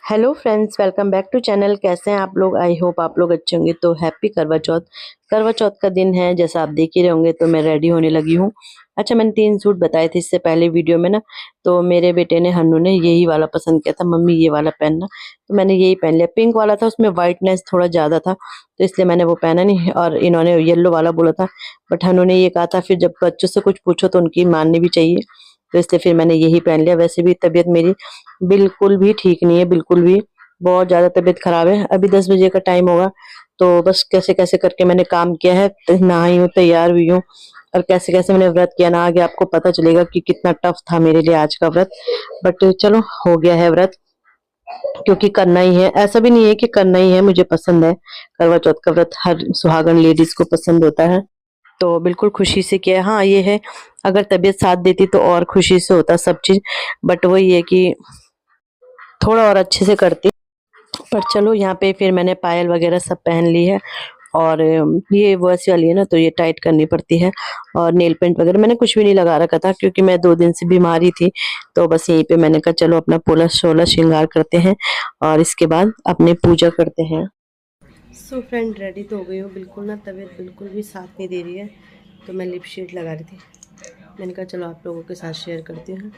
Hello friends, welcome back to channel. कैसे हैं आप लोग? आई होप आप लोग अच्छे होंगे। तो हैप्पी करवा चौथ। करवा चौथ का दिन है, जैसा आप देख ही रहे होंगे। तो मैं रेडी होने लगी हूँ। अच्छा, मैंने 3 सूट बताए थे इससे पहले वीडियो में ना। तो मेरे बेटे ने, हन्नू ने, यही वाला पसंद किया था, मम्मी ये वाला पहनना। तो मैंने यही पहन लिया। पिंक वाला था, उसमें वाइटनेस थोड़ा ज्यादा था, तो इसलिए मैंने वो पहना नहीं। और इन्होंने येलो वाला बोला था, बट हन्नू ने ये कहा था, फिर जब बच्चों से कुछ पूछो तो उनकी माननी भी चाहिए। तो इसलिए फिर मैंने यही पहन लिया। वैसे भी तबीयत मेरी बिल्कुल भी ठीक नहीं है, बिल्कुल भी। बहुत ज्यादा तबीयत खराब है। अभी 10 बजे का टाइम होगा, तो बस कैसे कैसे करके मैंने काम किया है। नहाई हूँ, तैयार हुई हूँ, और कैसे कैसे मैंने व्रत किया ना, आगे आपको पता चलेगा कि कितना टफ था मेरे लिए आज का व्रत। बट चलो, हो गया है व्रत, क्योंकि करना ही है। ऐसा भी नहीं है कि करना ही है, मुझे पसंद है। करवा चौथ का व्रत हर सुहागन लेडीज को पसंद होता है, तो बिल्कुल खुशी से किया है। हाँ, ये है, अगर तबीयत साथ देती तो और खुशी से होता सब चीज। बट वही है कि थोड़ा और अच्छे से करती। पर चलो, यहाँ पे फिर मैंने पायल वगैरह सब पहन ली है। और ये वैसी वाली है ना, तो ये टाइट करनी पड़ती है। और नेल पेंट वगैरह मैंने कुछ भी नहीं लगा रखा था, क्योंकि मैं 2 दिन से बीमारी थी। तो बस यहीं पे मैंने कहा चलो अपना पोला शोला श्रृंगार करते हैं, और इसके बाद अपने पूजा करते हैं। सो फ्रेंड, रेडी तो हो गई हूँ। बिल्कुल ना, तबीयत बिल्कुल भी साथ नहीं दे रही है, तो मैं लिप शेड लगा रही थी। मैंने कहा चलो आप लोगों के साथ शेयर करती हूँ।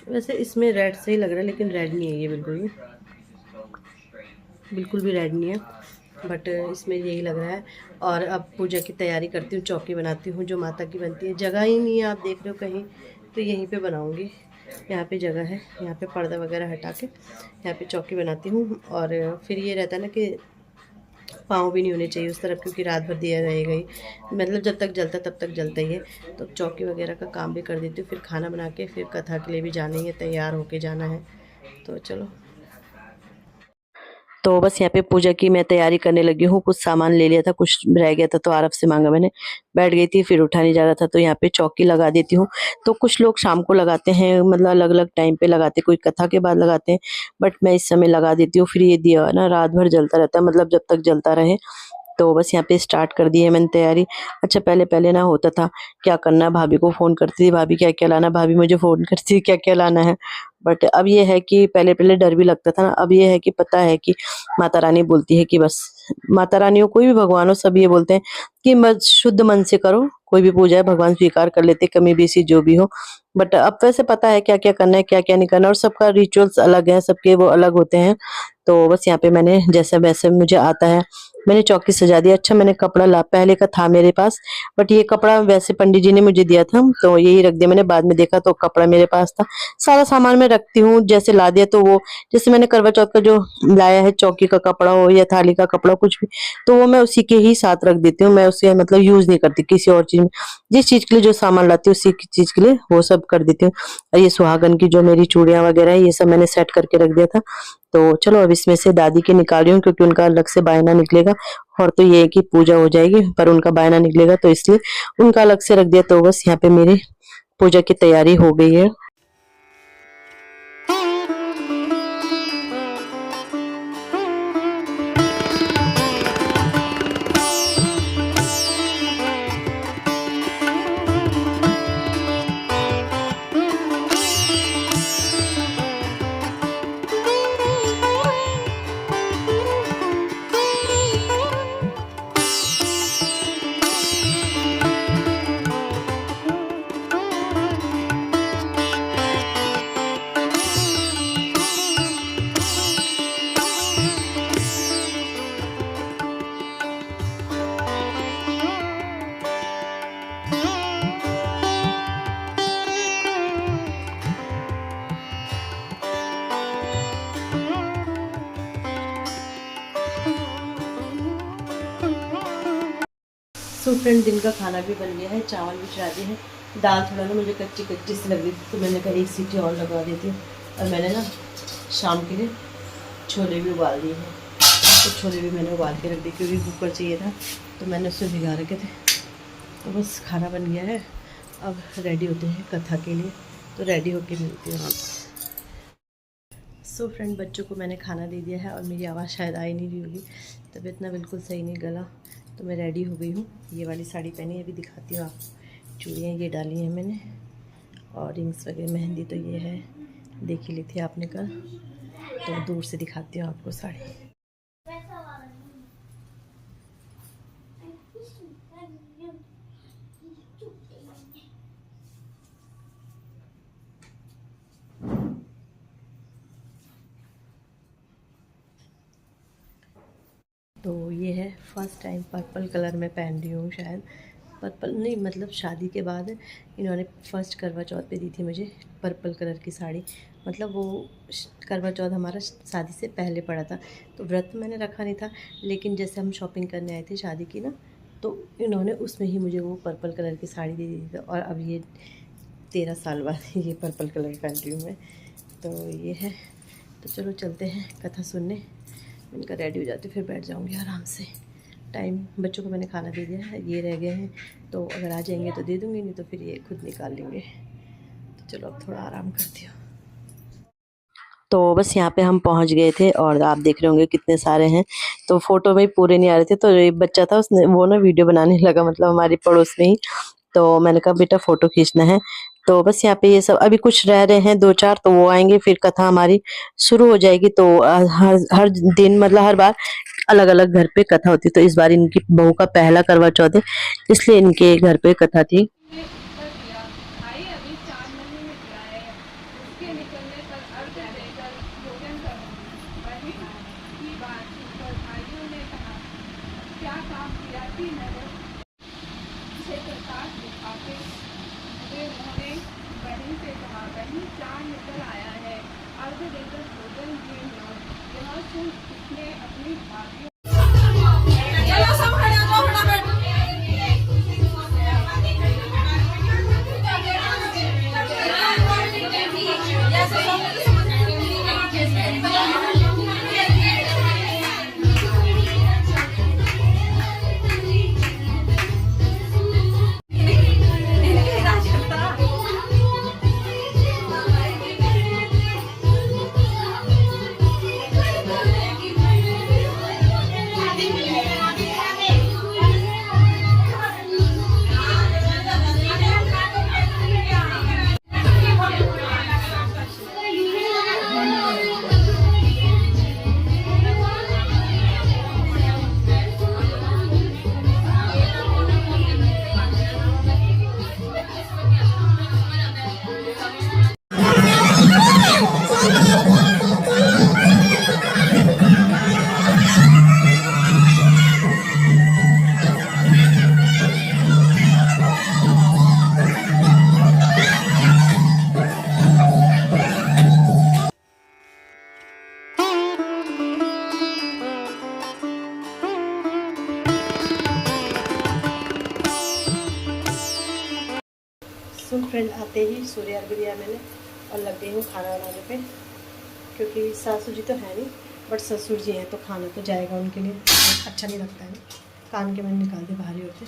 वैसे इसमें रेड सही लग रहा है, लेकिन रेड नहीं है ये, बिल्कुल भी रेड नहीं है। बट इसमें यही लग रहा है। और अब पूजा की तैयारी करती हूँ, चौकी बनाती हूँ जो माता की बनती है। जगह ही नहीं है, आप देख रहे हो कहीं, तो यहीं पे बनाऊँगी। यहाँ पे जगह है, यहाँ पे पर्दा वगैरह हटा के यहाँ पे चौकी बनाती हूँ। और फिर ये रहता है ना कि पाँव भी नहीं होने चाहिए उस तरफ, क्योंकि रात भर दिया रहेगा ही, मतलब जब तक जलता तब तक जलता ही है। तो चौकी वगैरह का काम भी कर देती हूँ। फिर खाना बना के फिर कथा के लिए भी जाना ही है, तैयार होके जाना है। तो चलो, तो बस यहाँ पे पूजा की मैं तैयारी करने लगी हूँ। कुछ सामान ले लिया था, कुछ रह गया था, तो आरफ से मांगा मैंने। बैठ गई थी, फिर उठा नहीं जा रहा था, तो यहाँ पे चौकी लगा देती हूँ। तो कुछ लोग शाम को लगाते हैं, मतलब अलग अलग टाइम पे लगाते हैं, कोई कथा के बाद लगाते हैं, बट मैं इस समय लगा देती हूँ। फिर ये दिया ना रात भर जलता रहता है, मतलब जब तक जलता रहे। तो बस यहाँ पे स्टार्ट कर दी है मैंने तैयारी। अच्छा, पहले पहले ना होता था, क्या करना है, भाभी को फोन करती थी, भाभी क्या क्या लाना, भाभी मुझे फोन करती थी क्या क्या लाना है। बट अब ये है कि पहले पहले डर भी लगता था ना, अब ये है कि पता है कि माता रानी बोलती है कि बस, माता रानी हो, कोई भी भगवान हो, सब ये बोलते हैं कि बस शुद्ध मन से करो, कोई भी पूजा है भगवान स्वीकार कर लेते, कमी बेसी जो भी हो। बट अब वैसे पता है क्या क्या करना है, क्या क्या नहीं करना, और सबका रिचुअल्स अलग है, सबके वो अलग होते हैं। तो बस यहाँ पे मैंने जैसे वैसे मुझे आता है, मैंने चौकी सजा दिया। अच्छा, मैंने कपड़ा ला, पहले का था मेरे पास, बट ये कपड़ा वैसे पंडित जी ने मुझे दिया था, तो यही रख दिया मैंने। बाद में देखा तो कपड़ा मेरे पास था। सारा सामान मैं रखती हूँ, जैसे ला दिया तो वो, जैसे मैंने करवा चौथ का जो लाया है, चौकी का कपड़ा हो या थाली का कपड़ा, कुछ भी, तो वो मैं उसी के ही साथ रख देती हूँ। मैं उसे मतलब यूज नहीं करती किसी और चीज में। जिस चीज के लिए जो सामान लाती हूँ, उसी की चीज के लिए वो सब कर देती हूँ। और ये सुहागन की जो मेरी चूड़ियां वगैरह है, ये सब मैंने सेट करके रख दिया था। तो चलो, अब इसमें से दादी के निकाल रही हूँ, क्योंकि उनका अलग से बायना निकलेगा। और तो ये है कि पूजा हो जाएगी, पर उनका बायना निकलेगा, तो इसलिए उनका अलग से रख दिया। तो बस यहाँ पे मेरी पूजा की तैयारी हो गई है। सो फ्रेंड, दिन का खाना भी बन गया है, चावल भी चढ़ा दिए हैं। दाल थोड़ा ना मुझे कच्ची कच्ची सी लग रही थी, तो मैंने कहा एक सीटी और लगवा देती हूँ। और मैंने ना शाम के लिए छोले भी उबाल दिए हैं, तो छोले भी मैंने उबाल के रख दिए, क्योंकि कुकर चाहिए था, तो मैंने उससे भिगा रखे थे। तो बस खाना बन गया है, अब रेडी होते हैं कथा के लिए। तो रेडी होके मिलती हूँ आपसे। सो फ्रेंड, बच्चों को मैंने खाना दे दिया है और मेरी आवाज़ शायद आ ही नहीं रही होगी, तबीयत ना बिल्कुल सही नहीं, गला। तो मैं रेडी हो गई हूँ, ये वाली साड़ी पहनी है, अभी दिखाती हूँ आपको। चूड़ियाँ ये डाली हैं मैंने, और रिंग्स वगैरह, मेहंदी तो ये है, देख ही ली थी आपने कल। तो दूर से दिखाती हूँ आपको साड़ी। तो ये है फर्स्ट टाइम पर्पल कलर में पहन रही हूँ, शायद पर्पल नहीं, मतलब शादी के बाद इन्होंने फर्स्ट करवा चौथ पे दी थी मुझे पर्पल कलर की साड़ी। मतलब वो करवा चौथ हमारा शादी से पहले पड़ा था, तो व्रत मैंने रखा नहीं था, लेकिन जैसे हम शॉपिंग करने आए थे शादी की ना, तो इन्होंने उसमें ही मुझे वो पर्पल कलर की साड़ी दे दी थी। और अब ये 13 साल बाद ये पर्पल कलर पहन रही हूँ मैं। तो ये है, तो चलो चलते हैं कथा सुनने। इनका रेडी हो जाती, फिर बैठ जाऊंगी आराम से। टाइम, बच्चों को मैंने खाना दे दिया है, ये रह गए हैं, तो अगर आ जाएंगे तो दे दूंगी, नहीं तो फिर ये खुद निकाल लेंगे। तो चलो अब थोड़ा आराम करती हूँ। तो बस यहाँ पे हम पहुँच गए थे, और आप देख रहे होंगे कितने सारे हैं। तो फ़ोटो में पूरे नहीं आ रहे थे, तो एक बच्चा था, उसने वो ना वीडियो बनाने लगा, मतलब हमारी पड़ोस में ही। तो मैंने कहा बेटा फ़ोटो खींचना है। तो बस यहाँ पे ये सब अभी कुछ रह रहे हैं, 2-4, तो वो आएंगे, फिर कथा हमारी शुरू हो जाएगी। तो हर हर दिन, मतलब हर बार अलग अलग घर पे कथा होती है। तो इस बार इनकी बहू का पहला करवा चौथ है, इसलिए इनके घर पे कथा थी। सुन फ्रेंड, आते ही सूर्य अर्घ दिया मैंने, और लग गई हूँ खाना बनाने पे, क्योंकि सासू जी तो है नहीं, बट ससुर जी हैं, तो खाना तो जाएगा उनके लिए, अच्छा नहीं लगता है। कान के मैंने निकाल दिए, भारी होते।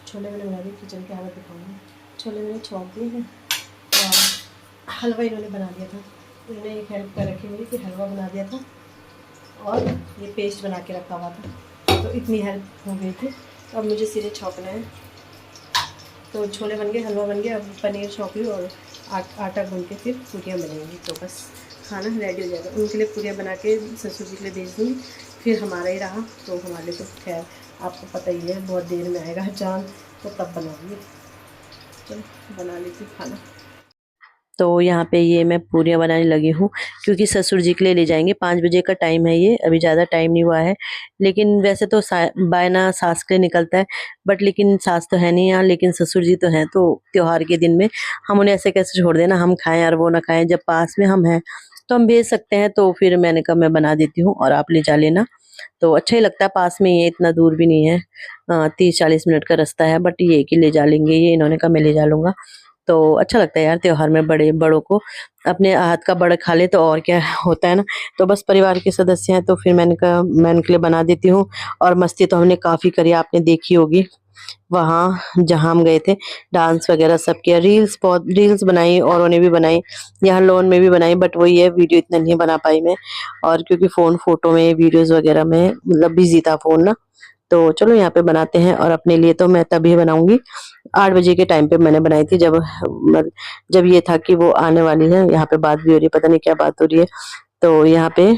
छोले मैंने बना दिए, किचन की हालत दिखाऊंगी। छोले मैंने छोड़ दिए हैं, और हलवा इन्होंने बना दिया था, इन्होंने एक हेल्प कर रखी मेरी कि हलवा बना दिया था, और ये पेस्ट बना के रखा हुआ था, तो इतनी हेल्प हो गई थी। अब मुझे सिरे छौंकना है। तो छोले बन गए, हलवा बन गया, अब पनीर छौंक लूँ और आटा गूंद के फिर पूरियाँ बनेंगी। तो बस खाना रेडी हो जाएगा। उनके लिए पूरियाँ बना के ससुर जी के लिए भेज दूँगी, फिर हमारा ही रहा। तो हमारे लिए तो खैर आपको पता ही है, बहुत देर में आएगा चाँद, तो तब बनाऊँगी। चलो बना लेती हूँ खाना। तो यहाँ पे ये मैं पूरियाँ बनाने लगी हूँ, क्योंकि ससुर जी के लिए ले जाएंगे। 5 बजे का टाइम है, ये अभी ज़्यादा टाइम नहीं हुआ है, लेकिन वैसे तो बायना सास के लिए निकलता है, बट लेकिन सास तो है नहीं यहाँ, लेकिन ससुर जी तो हैं। तो त्योहार के दिन में हम उन्हें ऐसे कैसे छोड़ देना, हम खाएं और वो ना खाएं। जब पास में हम हैं तो हम भेज सकते हैं। तो फिर मैंने कहा मैं बना देती हूँ और आप ले जा लेना। तो अच्छा ही लगता है, पास में ही है, इतना दूर भी नहीं है, 30-40 मिनट का रास्ता है, बट ये कि ले जा लेंगे, ये इन्होंने कहा मैं ले जा लूँगा। तो अच्छा लगता है यार त्योहार में बड़े बड़ों को अपने हाथ का बड़ा खा ले तो और क्या होता है ना। तो बस परिवार के सदस्य हैं तो फिर मैंने कहा मैं उनके लिए बना देती हूँ। और मस्ती तो हमने काफ़ी करी, आपने देखी होगी वहाँ जहाँ हम गए थे। डांस वगैरह सब किया, बहुत रील्स बनाई और उन्हें भी बनाई, यहाँ लोन में भी बनाई, बट वही है वीडियो इतना नहीं बना पाई मैं। और क्योंकि फ़ोन फोटो में वीडियोज़ वगैरह में मतलब बिज़ी था फ़ोन ना। तो चलो यहाँ पे बनाते हैं। और अपने लिए तो मैं तभी बनाऊँगी 8 बजे के टाइम पे मैंने बनाई थी, जब ये था कि वो आने वाली है। यहाँ पे बात भी हो रही है, पता नहीं क्या बात हो रही है। तो यहाँ पे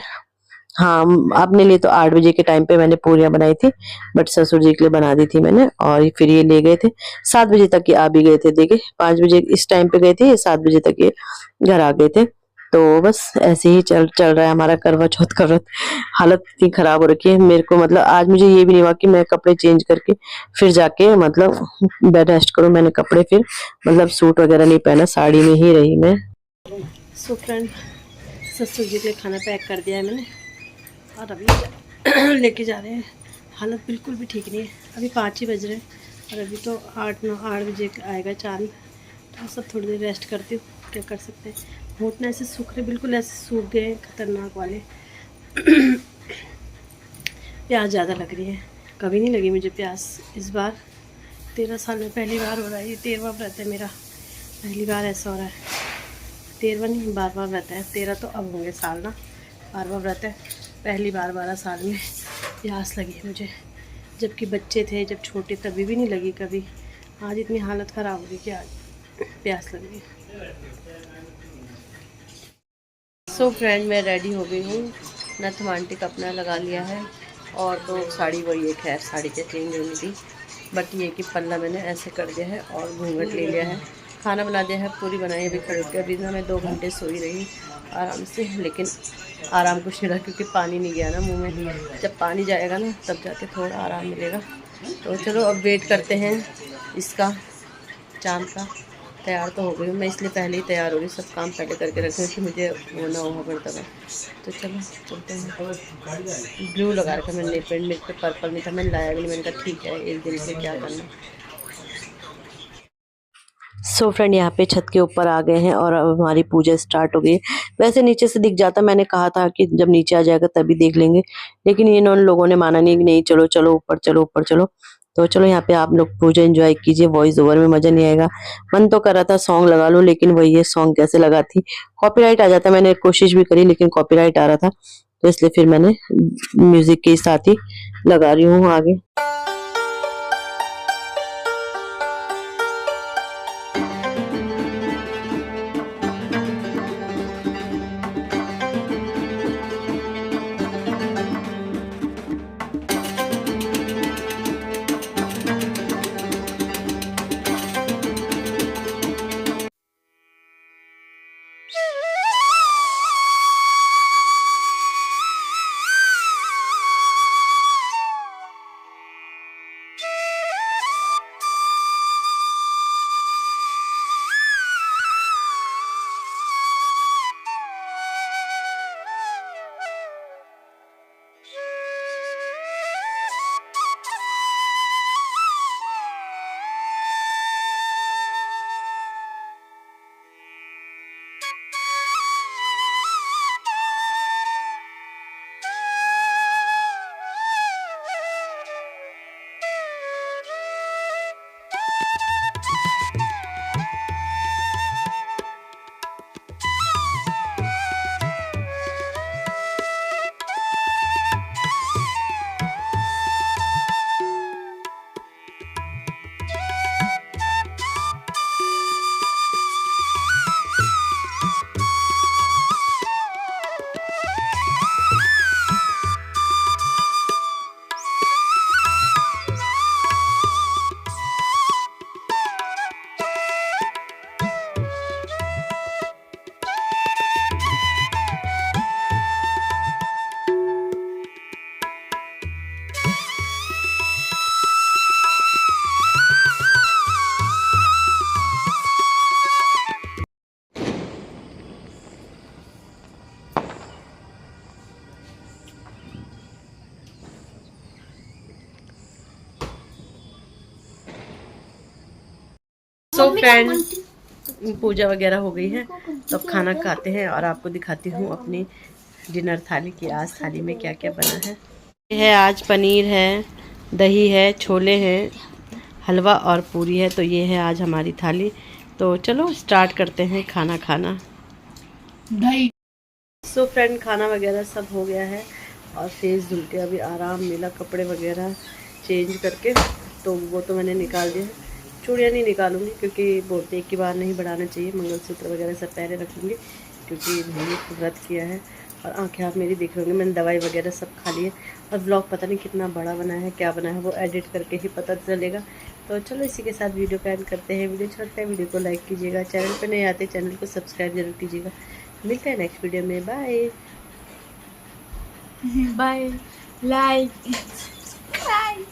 हाँ, अपने लिए तो 8 बजे के टाइम पे मैंने पूरियाँ बनाई थी, बट ससुर जी के लिए बना दी थी मैंने। और फिर ये ले गए थे, 7 बजे तक ये आ भी गए थे। देखिए 5 बजे इस टाइम पे गए थे, ये 7 बजे तक ये घर आ गए थे। तो बस ऐसे ही चल चल रहा है हमारा करवा चौथ का व्रत। हालत इतनी खराब हो रखी है मेरे को, मतलब आज मुझे ये भी नहीं हुआ कि मैं कपड़े चेंज करके फिर जाके मतलब बेड रेस्ट करूँ। मैंने कपड़े फिर मतलब सूट वगैरह नहीं पहना, साड़ी में ही रही मैं। सो फ्रेंड, ससुर जी के लिए खाना पैक कर दिया है मैंने और अभी लेके जा रहे हैं। हालत बिल्कुल भी ठीक नहीं है, अभी 5 ही बज रहे हैं और अभी तो 8 बजे आएगा चांद। तो सब थोड़ी देर रेस्ट करती हूँ, क्या कर सकते हैं। घुटने ऐसे सूख रहे, बिल्कुल ऐसे सूख गए खतरनाक वाले। प्यास ज़्यादा लग रही है, कभी नहीं लगी मुझे प्यास। इस बार 13 साल में पहली बार हो रहा है, ये 13वां व्रत है मेरा, पहली बार ऐसा हो रहा है। 13वां नहीं 12वां व्रत है, 13 तो अब होंगे साल ना, 12वां व्रत है। पहली बार 12 साल में प्यास लगी है मुझे, जबकि बच्चे थे जब छोटे तभी भी नहीं लगी कभी। आज इतनी हालत ख़राब हो गई कि आज प्यास लग गई। सो फ्रेंड, मैं रेडी हो गई हूँ, नथ मांटिक अपना लगा लिया है और तो साड़ी वही है, खैर साड़ी क्या चेंज होनी थी, बट ये कि पल्ला मैंने ऐसे कर दिया है और घूंघट ले लिया है। खाना बना दिया है, पूरी बनाई, अभी खड़े होकर। अभी ना मैं 2 घंटे सोई रही आराम से, लेकिन आराम कुछ नहीं रहा क्योंकि पानी नहीं गया ना मुंह में। जब पानी जाएगा ना तब जाके थोड़ा आराम मिलेगा। तो चलो अब वेट करते हैं इसका, चांद का। तैयार तो हो गई हूँ मैं, इसलिए पहले ही तैयार हो गई, सब काम पहले करके रखे कि मुझे वो ना हो पड़ता था। तो चलो चलते हैं। ब्लू लगा रखा मैंने नेल पेंट, मेरे पे पर्पल नहीं था, मैंने लाया भी नहीं। मैंने कहा ठीक है एक दिन से क्या करना। सो फ्रेंड, यहाँ पे छत के ऊपर आ गए हैं और अब हमारी पूजा स्टार्ट हो गई है। वैसे नीचे से दिख जाता, मैंने कहा था कि जब नीचे आ जाएगा तभी देख लेंगे, लेकिन इन लोगों ने माना नहीं कि नहीं चलो चलो ऊपर चलो ऊपर चलो। तो चलो यहाँ पे आप लोग पूजा एंजॉय कीजिए, वॉइस ओवर में मजा नहीं आएगा। मन तो कर रहा था सॉन्ग लगा लो, लेकिन वही है सॉन्ग कैसे लगाती, कॉपीराइट आ जाता। मैंने कोशिश भी करी लेकिन कॉपीराइट आ रहा था, तो इसलिए फिर मैंने म्यूजिक के साथ ही लगा रही हूँ आगे। सो फ्रेंड, पूजा वगैरह हो गई है, तो अब खाना खाते हैं और आपको दिखाती हूँ अपनी डिनर थाली की। आज थाली में क्या क्या बना है। ये है आज पनीर है, दही है, छोले हैं, हलवा और पूरी है। तो ये है आज हमारी थाली। तो चलो स्टार्ट करते हैं खाना खाना। सो फ्रेंड, खाना वगैरह सब हो गया है और फेस धुल के अभी आराम मिला, कपड़े वगैरह चेंज करके। तो वो तो मैंने निकाल दिया है। चूड़ियाँ नहीं निकालूंगी क्योंकि बोलते एक की बार नहीं बढ़ाना चाहिए। मंगलसूत्र वगैरह सब पहले रखूँगी क्योंकि मैंने व्रत किया है। और आंखें आप मेरी देख रही होंगी, मैंने दवाई वगैरह सब खा ली है। और ब्लॉग पता नहीं कितना बड़ा बना है, क्या बना है, वो एडिट करके ही पता चलेगा। तो चलो इसी के साथ वीडियो का एंड करते हैं। वीडियो अच्छा लगता है वीडियो को लाइक कीजिएगा, चैनल पर नए आते चैनल को सब्सक्राइब जरूर कीजिएगा। मिलते हैं नेक्स्ट वीडियो में। Bye bye, like, subscribe.